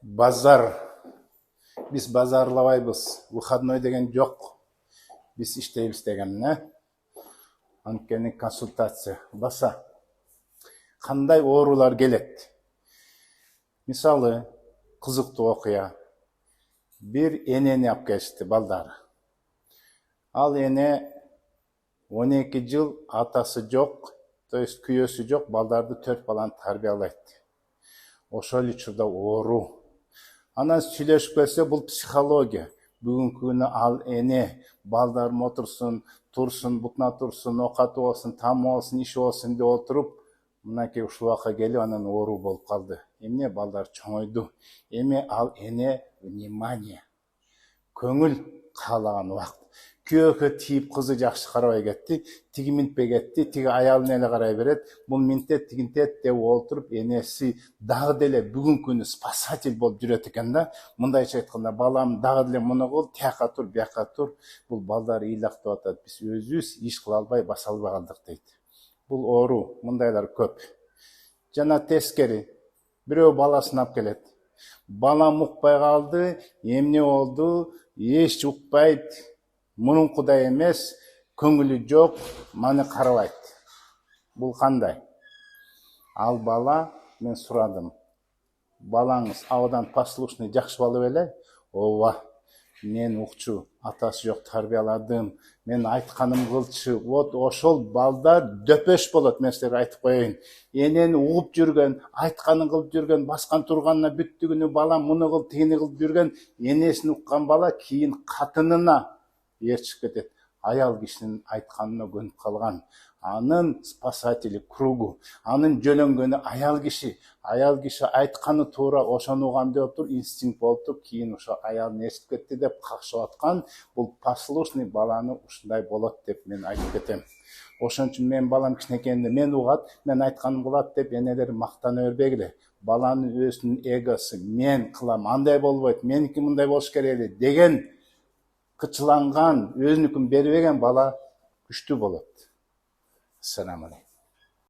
Базар. Biz базарлабайбыз. Выходной деген жоқ. Biz иштейбиз деген, не? Анткени консультация. Баса. Кандай оорулар келет? Мисалы, кызыктуу окуя. Бир энени алып келишти балдары. Ал эне 12 жыл атасы жок, то есть күйөөсү жок, балдарды 4 баланы тарбиялайт. Ошол учурда оору. Анан сүйлөшүп келсе, бул психология. Бүгүнкү күнү ал эне балдарым отурсун, турсун, бутуна турсун, окаты болсун, тамы болсун, иши болсун деп отуруп, мынакей ушул убакка келип анан оору болуп калды. Эмне балдар чоңойду. Эми ал эне внимание, көңүл каалаган убакыт. Күйөөгө тийип кызы жакшы карабай кетти, тиги минтпей кетти, тиги аялына эле карай берет, бул минтет, тигинтет деп отуруп, энеси дагы деле бүгүнкү күнү спасатель болуп жүрөт экен да. Мындайча айтканда, балам дагы деле муну кыл, тияка тур, бияка тур. Бул балдар ыйлактап атат. Биз өзүбүз иш кыла албай, баса албай калдык дейт. Бул оору, мындайлар көп. Жана тескери, бирөө баласын алып келет. Балам укпай калды, эмне болду? Эч укпайт. Мурункудай эмес, көңүлү жок, маны карабайт. Бул кандай? Ал бала, мен сурадым. Балаңыз абдан послушный, жакшы бала беле? Ооба. Мен укчу, атасы жок, тарбияладым. Мен айтканым кылчу. Вот ошол балдар дөпөш болот, мен силерге айтып коеюн. Энени угуп жүргөн, айтканын кылып жүргөн, баскан турганына бүттүгүнү балам муну кыл, тигини кылып жүргөн, энесин уккан бала кийин катынына ээрчип кетет. Аял кишинин айтканына көнүп калган. Анын спасатели кругу, анын жөлөнгөнү аял киши айтканы туура, ошону угам деп тур, инстинкт болуп тур, кийин ошо аялын ээрчип кетти деп какшап аткан. Бул послушный баланы ушундай болот деп мен айтып кетем. Ошон үчүн мен балам кичинекейинде мен угат, мен айтканым кылат деп энелер мактана бербегиле. Баланын өзүнүн эгосу, мен кылам, андай болбойт, меники мындай болуш керек эле деген кычыланган, өзүнүкүн бербеген бала күчтүү болот. Ассаламу алейкум.